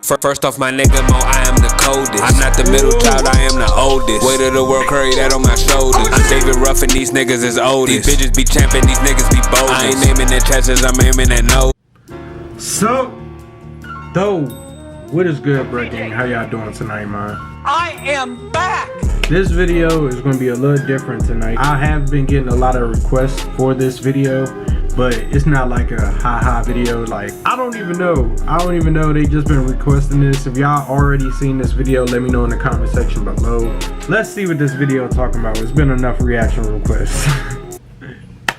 First off, my nigga Mo, I am the coldest. I'm not the middle child, I am the oldest. Weight of the world, carry that on my shoulders. I'm David Ruff and these niggas is oldest. These bitches be champion, these niggas be bold. I ain't naming their chesses, I'm aiming at no. So, though, what is good, bro, gang? How y'all doing tonight, man? I am back! This video is going to be a little different tonight. I have been getting a lot of requests for this video, but it's not like a haha video. Like, I don't even know. They just been requesting this. If y'all already seen this video, let me know in the comment section below. Let's see what this video talking about. It's been enough reaction requests.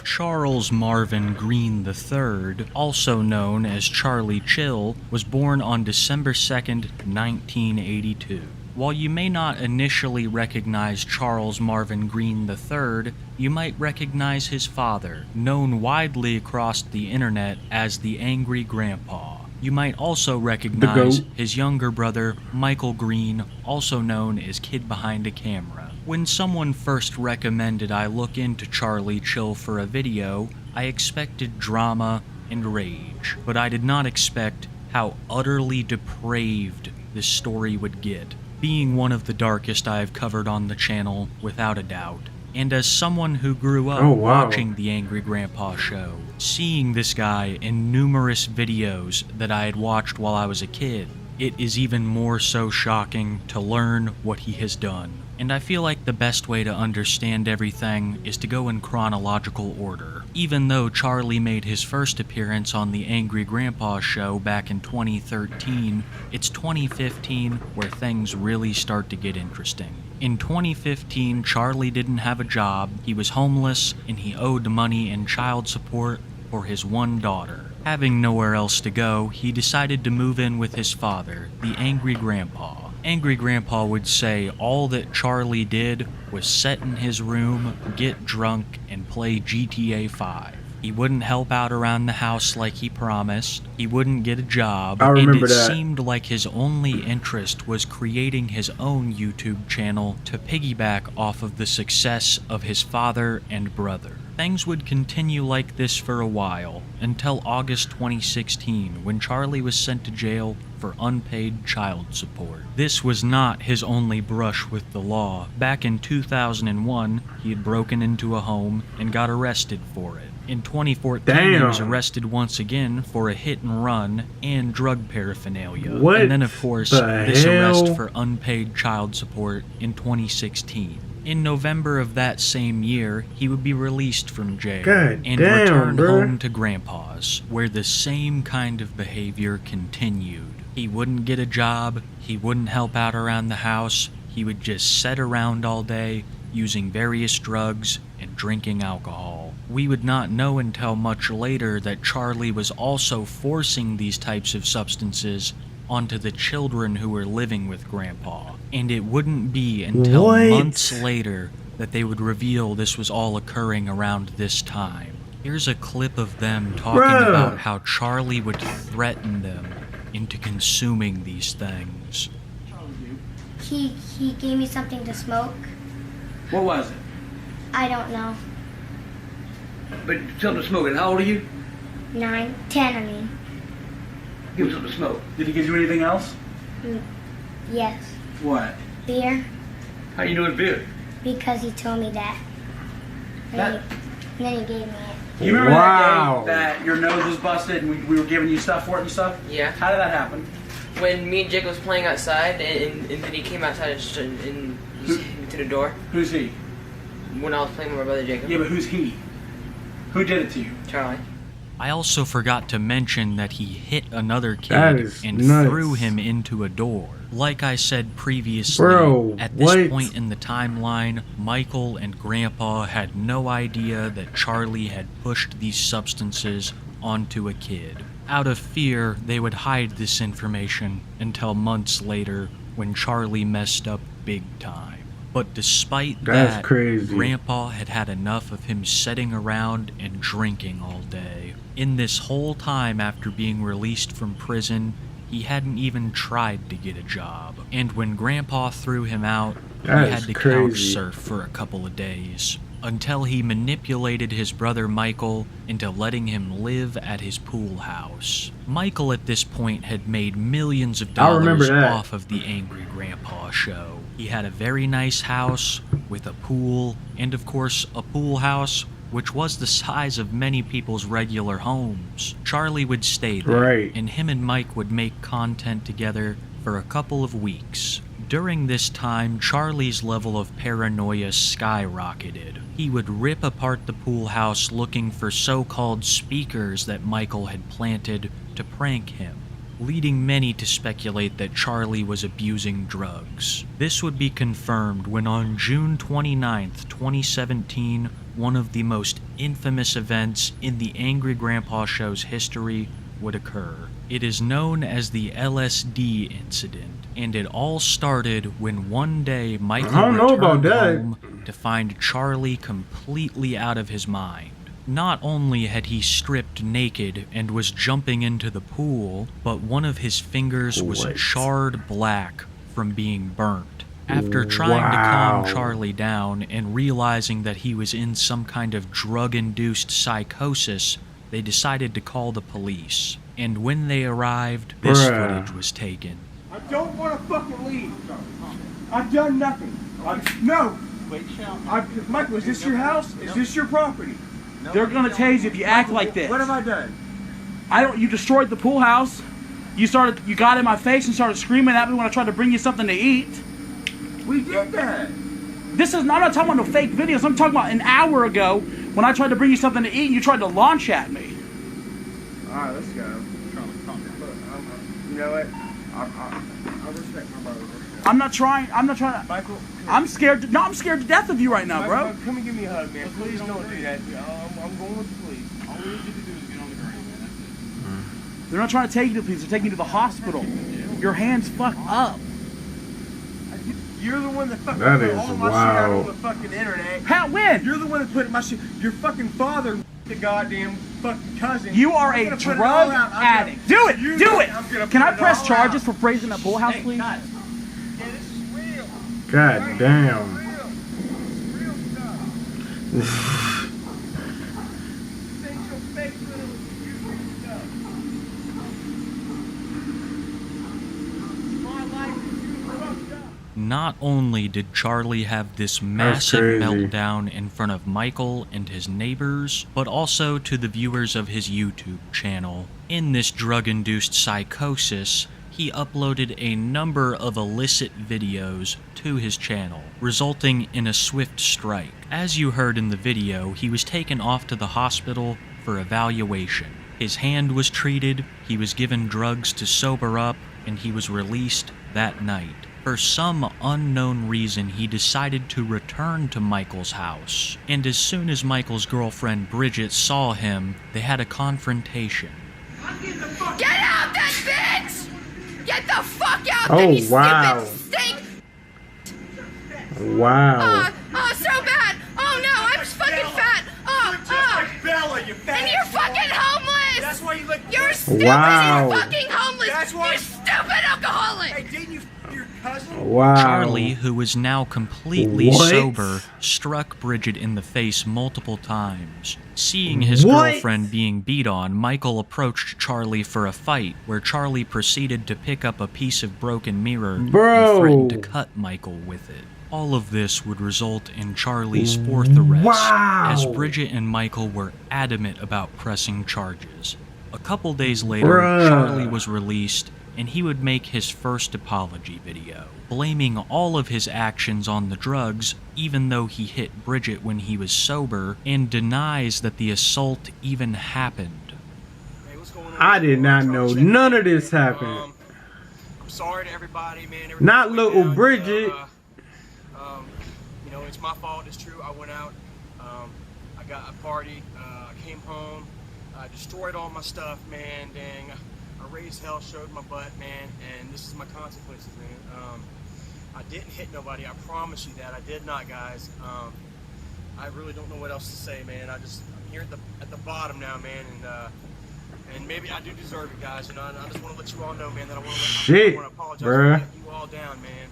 Charles Marvin Green III, also known as Charlie Chill, was born on December 2nd, 1982. While you may not initially recognize Charles Marvin Green III, you might recognize his father, known widely across the internet as the Angry Grandpa. You might also recognize his younger brother, Michael Green, also known as Kid Behind a Camera. When someone first recommended I look into Charlie Chill for a video, I expected drama and rage, but I did not expect how utterly depraved this story would get. Being one of the darkest I have covered on the channel, without a doubt. And as someone who grew up watching the Angry Grandpa show, seeing this guy in numerous videos that I had watched while I was a kid, it is even more so shocking to learn what he has done. And I feel like the best way to understand everything is to go in chronological order. Even though Charlie made his first appearance on the Angry Grandpa show back in 2013, it's 2015 where things really start to get interesting. In 2015, Charlie didn't have a job, he was homeless, and he owed money and child support for his one daughter. Having nowhere else to go, he decided to move in with his father, the Angry Grandpa. Angry Grandpa would say all that Charlie did was sit in his room, get drunk, and play GTA 5. He wouldn't help out around the house like he promised, he wouldn't get a job, and it seemed like his only interest was creating his own YouTube channel to piggyback off of the success of his father and brother. Things would continue like this for a while, until August 2016, when Charlie was sent to jail for unpaid child support. This was not his only brush with the law. Back in 2001, he had broken into a home and got arrested for it. In 2014, he was arrested once again for a hit and run and drug paraphernalia. And then, of course, this arrest for unpaid child support in 2016. In November of that same year, he would be released from jail and returned home to Grandpa's, where the same kind of behavior continued. He wouldn't get a job, he wouldn't help out around the house, he would just sit around all day, using various drugs and drinking alcohol. We would not know until much later that Charlie was also forcing these types of substances onto the children who were living with Grandpa. And it wouldn't be until months later that they would reveal this was all occurring around this time. Here's a clip of them talking about how Charlie would threaten them into consuming these things. He gave me something to smoke. What was it? I don't know. But something to smoke. And how old are you? 9, 10, I mean. Give him something to smoke. Did he give you anything else? Yes. What? Beer. How you know it's beer? Because he told me that. And then he gave me it. You remember that day that your nose was busted and we were giving you stuff for it and stuff? Yeah. How did that happen? When me and Jacob was playing outside, and then he came outside and just hit me to the door. Who's he? When I was playing with my brother Jacob. Yeah, but who's he? Who did it to you? Charlie. I also forgot to mention that he hit another kid and threw him into a door. Like I said previously, at this point in the timeline, Michael and Grandpa had no idea that Charlie had pushed these substances onto a kid. Out of fear, they would hide this information until months later when Charlie messed up big time. But despite that, Grandpa had had enough of him sitting around and drinking all day. In this whole time after being released from prison, he hadn't even tried to get a job. And when Grandpa threw him out, he had to couch surf for a couple of days. until he manipulated his brother Michael into letting him live at his pool house. Michael at this point had made millions of dollars off of the Angry Grandpa show. He had a very nice house with a pool, and of course a pool house which was the size of many people's regular homes. Charlie would stay there, and him and Mike would make content together for a couple of weeks. During this time, Charlie's level of paranoia skyrocketed. He would rip apart the pool house looking for so-called speakers that Michael had planted to prank him, leading many to speculate that Charlie was abusing drugs. This would be confirmed when on June 29th, 2017, one of the most infamous events in the Angry Grandpa show's history would occur. It is known as the LSD incident, and it all started when one day Michael returned home to find Charlie completely out of his mind. Not only had he stripped naked and was jumping into the pool, but one of his fingers was charred black from being burnt. After trying to calm Charlie down and realizing that he was in some kind of drug-induced psychosis, they decided to call the police. And when they arrived, this footage was taken. I don't want to fucking leave. I've done nothing. No. Michael, is this your house? Is this your property? They're gonna tase you if you act like this. What have I done? You destroyed the pool house. You got in my face and started screaming at me when I tried to bring you something to eat. We did that. I'm not talking about no fake videos. I'm talking about an hour ago when I tried to bring you something to eat and you tried to launch at me. Alright, let's go. You know what? I respect my brother. I'm not trying to. Michael, I'm scared. I'm scared to death of you right now, bro. Come and give me a hug, man. Please don't do that. I'm going with the police. All we need you to do is get on the ground, man. That's it. They're not trying to take you to the police. They're taking you to the hospital. Your hand's fucked up. You're the one that fucking put all my shit out on the fucking internet. How? When? You're the one that put my shit. Your fucking father, the goddamn fucking cousin. You are a drug addict. Do it. Do it. Can I press charges for praising that pool house, please? Yeah, this is real. God damn. Not only did Charlie have this massive meltdown in front of Michael and his neighbors, but also to the viewers of his YouTube channel. In this drug-induced psychosis, he uploaded a number of illicit videos to his channel, resulting in a swift strike. As you heard in the video, he was taken off to the hospital for evaluation. His hand was treated, he was given drugs to sober up, and he was released that night. For some unknown reason, he decided to return to Michael's house, and as soon as Michael's girlfriend Bridget saw him, they had a confrontation. Get out, that bitch! Get the fuck out, oh, you wow. stupid stink! Wow. Oh, so bad! Oh no, I'm fucking fat! Bella, you fat. And you're fucking homeless! That's why you look. You're stupid! Wow. You're fucking homeless! That's why. You're stupid alcoholic! Hey, didn't you your cousin? Wow. Charlie, who was now completely sober, struck Bridget in the face multiple times. Seeing his girlfriend being beat on, Michael approached Charlie for a fight, where Charlie proceeded to pick up a piece of broken mirror and threatened to cut Michael with it. All of this would result in Charlie's fourth arrest, as Bridget and Michael were adamant about pressing charges. A couple days later, Charlie was released, and he would make his first apology video, blaming all of his actions on the drugs, even though he hit Bridget when he was sober, and denies that the assault even happened. Hey, what's going on? I did not know none of this happened. I'm sorry to everybody, man. Not little Bridget. You know, it's my fault. It's true. I went out. I got a party. I came home. I destroyed all my stuff, man. Dang. I raised hell, showed my butt, man, and this is my consequences, man. I didn't hit nobody. I promise you that. I did not, guys. I really don't know what else to say, man. I'm here at the bottom now, man, and maybe I do deserve it, guys. You know, I just want to let you all know, man, that I want to apologize for letting you all down, man.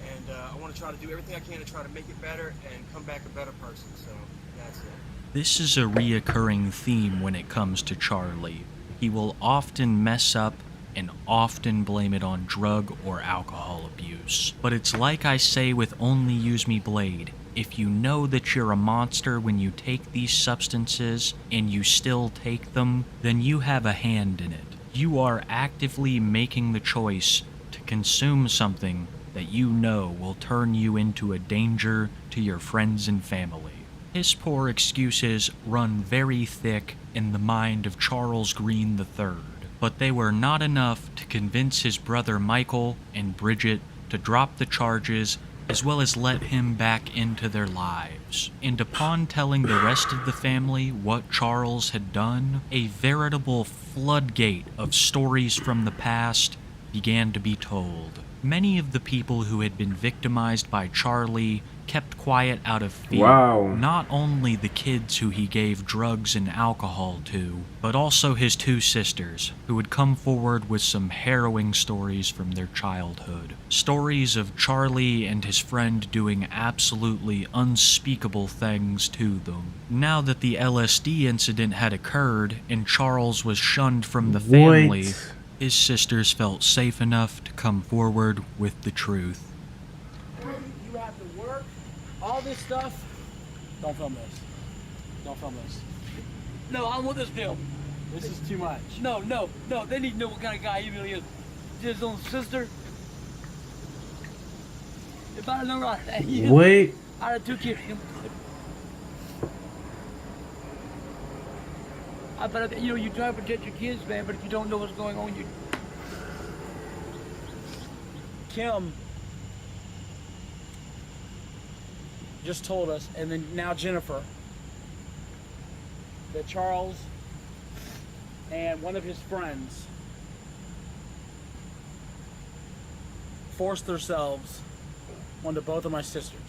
And I want to try try to do everything I can to try to make it better and come back a better person. So that's it. This is a reoccurring theme when it comes to Charlie. He will often mess up and often blame it on drug or alcohol abuse. But it's like I say with Only Use Me Blade. If you know that you're a monster when you take these substances and you still take them, then you have a hand in it. You are actively making the choice to consume something that you know will turn you into a danger to your friends and family. His poor excuses run very thick in the mind of Charles Green III, but they were not enough to convince his brother Michael and Bridget to drop the charges as well as let him back into their lives. And upon telling the rest of the family what Charles had done, a veritable floodgate of stories from the past began to be told. Many of the people who had been victimized by Charlie kept quiet out of fear. Wow. Not only the kids who he gave drugs and alcohol to, but also his two sisters, who would come forward with some harrowing stories from their childhood. Stories of Charlie and his friend doing absolutely unspeakable things to them. Now that the LSD incident had occurred and Charles was shunned from the family, his sisters felt safe enough to come forward with the truth. You have to work, all this stuff. Don't film this. Don't film this. No, I want this film. This is too much. No. They need to know what kind of guy he really is. His own sister. If I don't know right, I'd have took care of him. But you try to protect your kids, man, but if you don't know what's going on, you... Kim just told us, and then now Jennifer, that Charles and one of his friends forced themselves onto both of my sisters.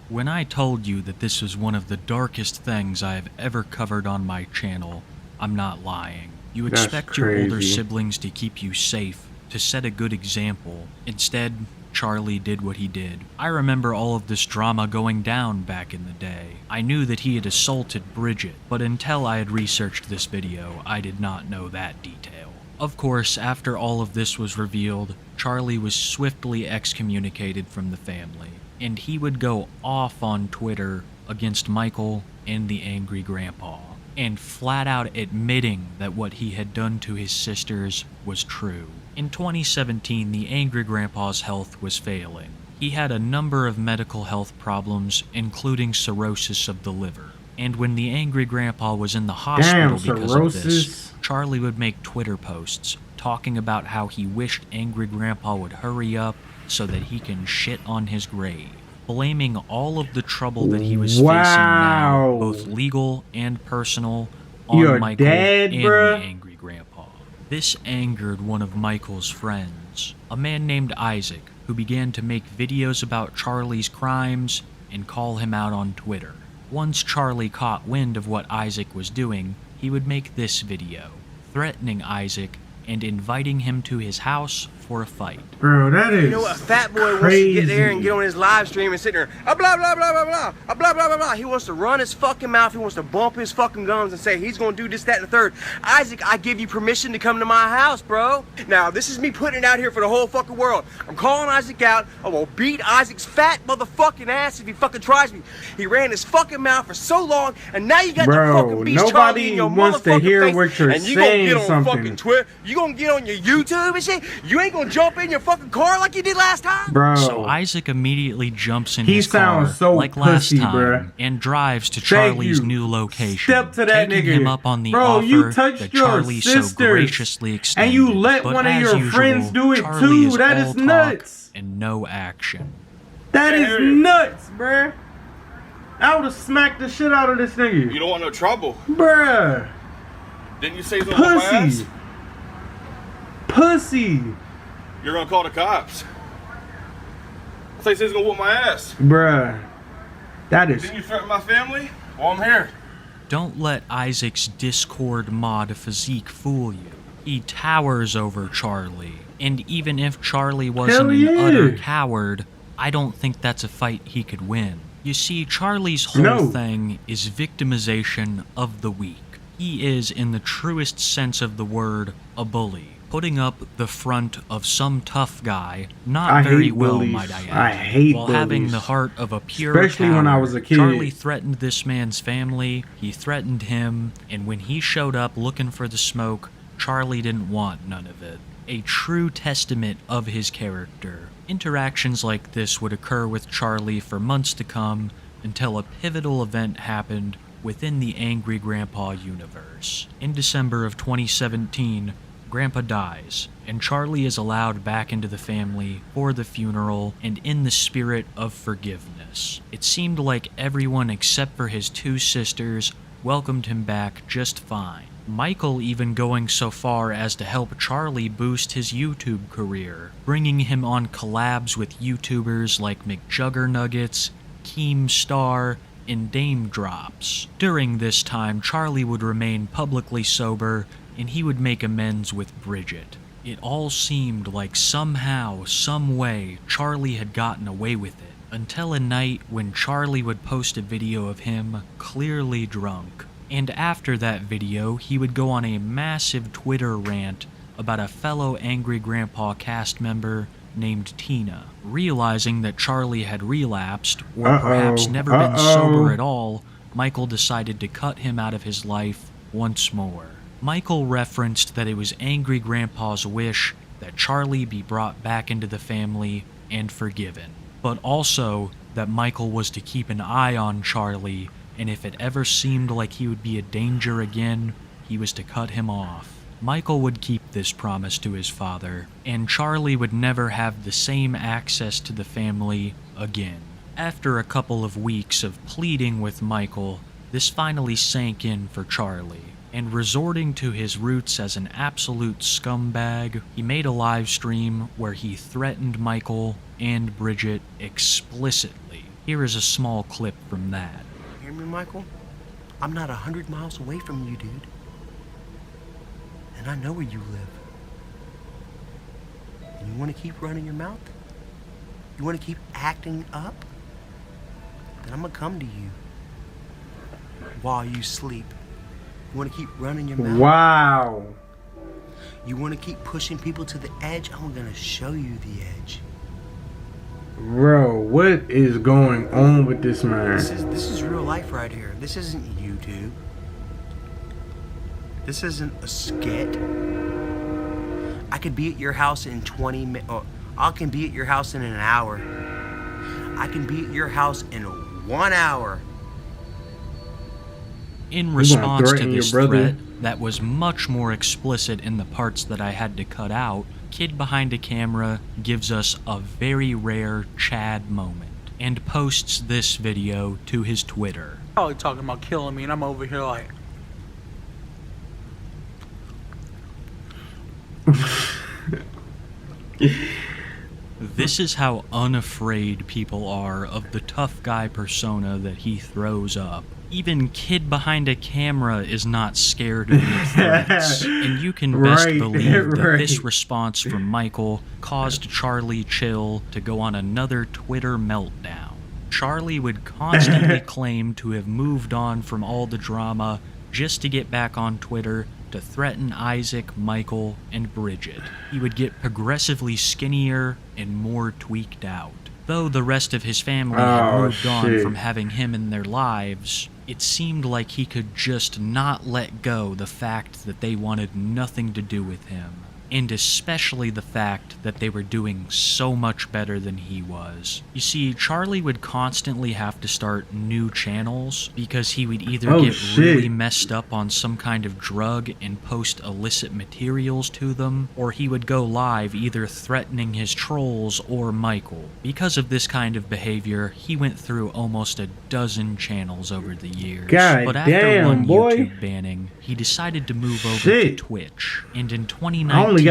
When I told you that this was one of the darkest things I have ever covered on my channel, I'm not lying. You expect your older siblings to keep you safe, to set a good example. Instead, Charlie did what he did. I remember all of this drama going down back in the day. I knew that he had assaulted Bridget, but until I had researched this video, I did not know that detail. Of course, after all of this was revealed, Charlie was swiftly excommunicated from the family, and he would go off on Twitter against Michael and the angry grandpa, and flat out admitting that what he had done to his sisters was true. In 2017, the angry grandpa's health was failing. He had a number of medical health problems, including cirrhosis of the liver. And when the angry grandpa was in the hospital because of this, Charlie would make Twitter posts talking about how he wished angry grandpa would hurry up so that he can shit on his grave, blaming all of the trouble that he was facing now, both legal and personal, on Michael and the angry grandpa. This angered one of Michael's friends, a man named Isaac, who began to make videos about Charlie's crimes and call him out on Twitter. Once Charlie caught wind of what Isaac was doing, he would make this video, threatening Isaac and inviting him to his house for a fight. Bro, that is a fat boy wants to get there and get on his live stream and sit there, blah, blah, blah, blah, blah, blah, blah, blah, blah. He wants to run his fucking mouth. He wants to bump his fucking gums and say he's going to do this, that, and the third. Isaac, I give you permission to come to my house, bro. Now, this is me putting it out here for the whole fucking world. I'm calling Isaac out. I will beat Isaac's fat motherfucking ass if he fucking tries me. He ran his fucking mouth for so long, and now you got the fucking beast Charlie in your wants to hear face, what you're and you gonna saying get on something. fucking Twitter. You gonna get on your YouTube and shit. You ain't gonna jump in your fucking car like you did last time, bro. So Isaac immediately jumps in his car so like pussy, last time, bruh. and drives to Charlie's new location, Step to that taking nigga. him up on the Bro, offer you touched that your Charlie so sisters, graciously extended. and you let but one of as your usual, friends do it Charlie too. Is That all is talk nuts. and no action. That is nuts, bruh. I would have smacked the shit out of this nigga. You don't want no trouble. Bruh. Didn't you say he's gonna whoop my ass? Pussy. You're gonna call the cops. I thought you said he's gonna whoop my ass. Bruh. That is... Didn't you threaten my family? Well, I'm here. Don't let Isaac's Discord mod physique fool you. He towers over Charlie, and even if Charlie wasn't an utter coward, I don't think that's a fight he could win. You see, Charlie's whole thing is victimization of the weak. He is, in the truest sense of the word, a bully. Putting up the front of some tough guy, not very well, might I add. I hate while bullies. Having the heart of a pure Especially when I was a kid. Charlie threatened this man's family, he threatened him, and when he showed up looking for the smoke, Charlie didn't want none of it. A true testament of his character. Interactions like this would occur with Charlie for months to come until a pivotal event happened within the Angry Grandpa universe. In December of 2017, Grandpa dies, and Charlie is allowed back into the family for the funeral and in the spirit of forgiveness. It seemed like everyone except for his two sisters welcomed him back just fine. Michael even going so far as to help Charlie boost his YouTube career, bringing him on collabs with YouTubers like McJuggernuggets, Keemstar, and Dame Drops. During this time, Charlie would remain publicly sober, and he would make amends with Bridget. It all seemed like somehow, some way, Charlie had gotten away with it, until a night when Charlie would post a video of him clearly drunk. And after that video, he would go on a massive Twitter rant about a fellow Angry Grandpa cast member named Tina. Realizing that Charlie had relapsed, or perhaps never been sober at all, Michael decided to cut him out of his life once more. Michael referenced that it was Angry Grandpa's wish that Charlie be brought back into the family and forgiven, but also that Michael was to keep an eye on Charlie, and if it ever seemed like he would be a danger again, he was to cut him off. Michael would keep this promise to his father, and Charlie would never have the same access to the family again. After a couple of weeks of pleading with Michael, this finally sank in for Charlie, and resorting to his roots as an absolute scumbag, he made a live stream where he threatened Michael and Bridget explicitly. Here is a small clip from that. Hear me, Michael? I'm not 100 miles away from you, dude. And I know where you live. And you want to keep running your mouth? You want to keep acting up? Then I'm going to come to you while you sleep. You want to keep running your mouth? Wow. You want to keep pushing people to the edge? I'm going to show you the edge. Bro, what is going on with this man? This is real life right here. This isn't YouTube. This isn't a skit. I could be at your house in 20 minutes. I can be at your house in an hour. I can be at your house in 1 hour. In response to this threat that was much more explicit in the parts that I had to cut out, Kid Behind a Camera gives us a very rare Chad moment and posts this video to his Twitter. Probably talking about killing me, and I'm over here like... This is how unafraid people are of the tough guy persona that he throws up. Even Kid Behind a Camera is not scared of your threats, and you can best believe that this response from Michael caused Charlie Chill to go on another Twitter meltdown. Charlie would constantly claim to have moved on from all the drama just to get back on Twitter to threaten Isaac, Michael, and Bridget. He would get progressively skinnier and more tweaked out. Though the rest of his family had moved on from having him in their lives, it seemed like he could just not let go the fact that they wanted nothing to do with him. And especially the fact that they were doing so much better than he was. You see, Charlie would constantly have to start new channels because he would either get really messed up on some kind of drug and post illicit materials to them, or he would go live either threatening his trolls or Michael. Because of this kind of behavior, he went through almost a dozen channels over the years. But after one YouTube banning, he decided to move over to Twitch, and in 2019, he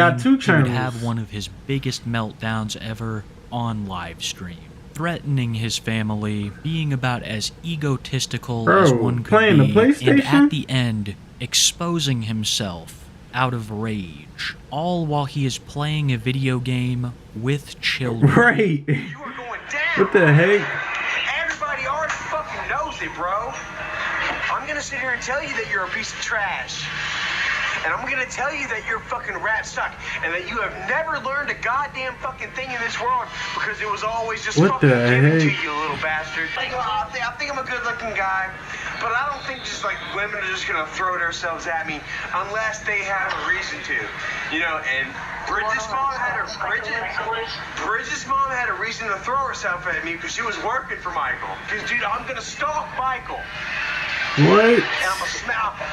would have one of his biggest meltdowns ever on live stream, threatening his family, being about as egotistical as one could be, and at the end, exposing himself out of rage, all while he is playing a video game with children. You are going down. What the heck? Everybody already fucking knows it, bro. I'm gonna sit here and tell you that you're a piece of trash. And I'm gonna tell you that you're fucking rat suck, and that you have never learned a goddamn fucking thing in this world because it was always just what fucking the given to heck? you, little bastard. I think I'm a good-looking guy, but I don't think just like women are just gonna throw themselves at me unless they have a reason to, you know. And Bridget's mom had a reason to throw herself at me because she was working for Michael. Because dude, I'm gonna stalk Michael. What? And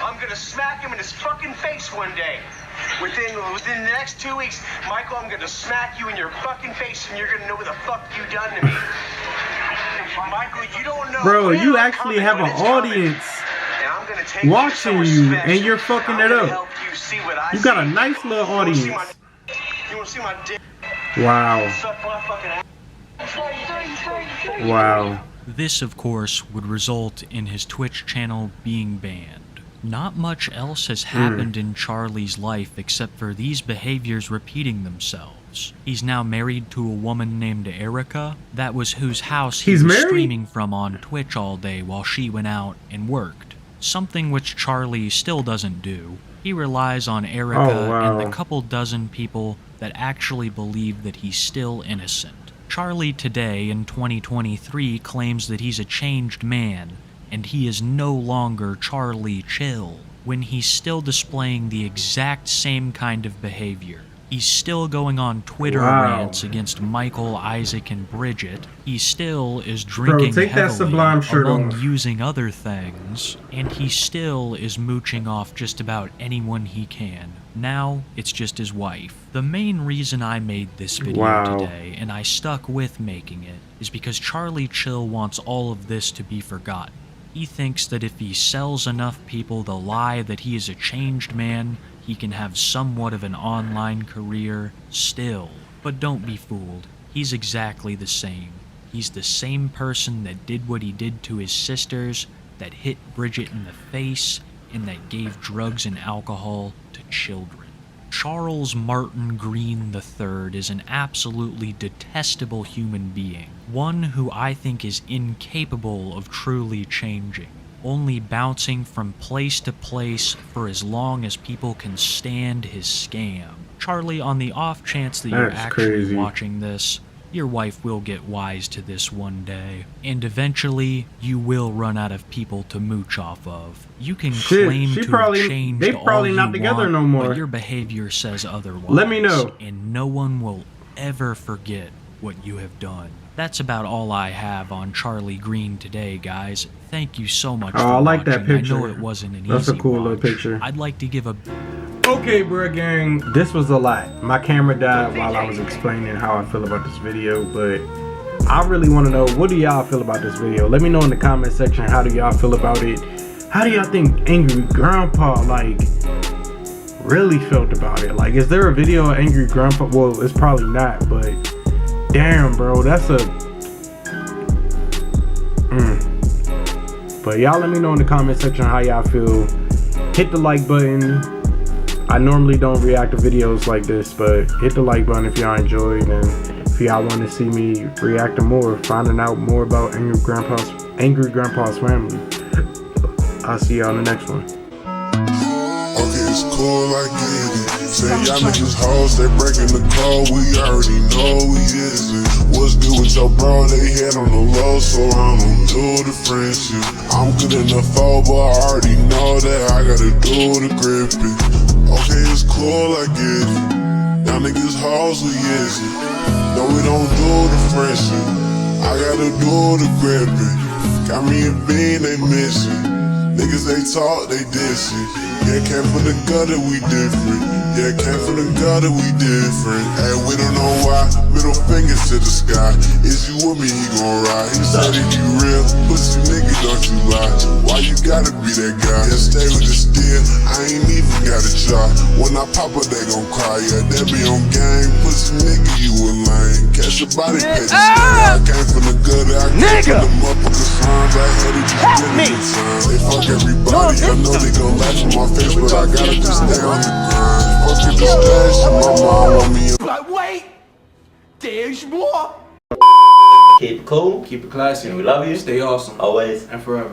I'm gonna smack him in his fucking face one day. Within the next 2 weeks, Michael, I'm gonna smack you in your fucking face, and you're gonna know what the fuck you done to me. Michael, you don't know. Bro, you actually have an audience watching you, and you're fucking it up. You got a nice little audience. You wanna see my dick? Wow. Suck my fucking ass. Wow. This, of course, would result in his Twitch channel being banned. Not much else has happened in Charlie's life except for these behaviors repeating themselves. He's now married to a woman named Erica. That was whose house he was streaming from on Twitch all day while she went out and worked. Something which Charlie still doesn't do. He relies on Erica and the couple dozen people that actually believe that he's still innocent. Charlie today in 2023 claims that he's a changed man, and he is no longer Charlie Chill, when he's still displaying the exact same kind of behavior. He's still going on Twitter rants against Michael, Isaac, and Bridget. He still is drinking heavily, among using other things, and he still is mooching off just about anyone he can. Now, it's just his wife. The main reason I made this video today, and I stuck with making it, is because Charlie Chill wants all of this to be forgotten. He thinks that if he sells enough people the lie that he is a changed man, he can have somewhat of an online career still. But don't be fooled. He's exactly the same. He's the same person that did what he did to his sisters, that hit Bridget in the face, and that gave drugs and alcohol to children. Charles Martin Green III is an absolutely detestable human being, one who I think is incapable of truly changing, only bouncing from place to place for as long as people can stand his scam. Charlie, on the off chance that you're actually watching this, your wife will get wise to this one day, and eventually you will run out of people to mooch off of. You can claim to have changed all you want, but your behavior says otherwise. Let me know. And no one will ever forget what you have done. That's about all I have on Charlie Green today, guys. Thank you so much for watching. I like that picture. I know it wasn't an That's easy a cool watch. little picture. I'd like to give a... Okay, bruh gang, this was a lot. My camera died while I was explaining how I feel about this video, but I really want to know, what do y'all feel about this video? Let me know in the comment section, how do y'all feel about it? How do y'all think Angry Grandpa, like, really felt about it? Like, is there a video of Angry Grandpa? Well, it's probably not, but damn, bro, that's a... But y'all let me know in the comment section how y'all feel. Hit the like button. I normally don't react to videos like this, but hit the like button if y'all enjoyed, and if y'all want to see me react to more, finding out more about Angry Grandpa's family. I'll see y'all in the next one. Okay, it's cool, I get it. Say y'all niggas hoes, they breaking the code, we already know we is it. What's good with your bro, they head on the low, so I don't do the friendship. I'm good in the foe, but I already know that I gotta do the grip it. Okay, it's cool, I get it. Y'all niggas hoes, we is it. No, we don't do the friendship. I gotta do the grip it. Got me a bean, they miss it. Niggas, they talk, they diss it. Yeah, came from the gutter, we different. Yeah, came from the gutter, we different. Hey, we don't know why. Middle fingers to the sky. Is you with me, he gon' ride. He said if you real, pussy nigga, don't you lie. Why you gotta be that guy? Yeah, stay with the steel, I ain't even gotta try. When I pop up, they gon' cry. Yeah, they be on game. Pussy nigga, you a lame. Catch a body, pay the I came from the gutter, I came from the motherfucker signs. I had it just million times. They fuck everybody, I know they gon' laugh in my face, but I gotta just stay on the grind. Fuck the stash, my mom want me. But wait, there's more. Keep it cool. Keep it classy. And we love you. Stay awesome. Always. And forever.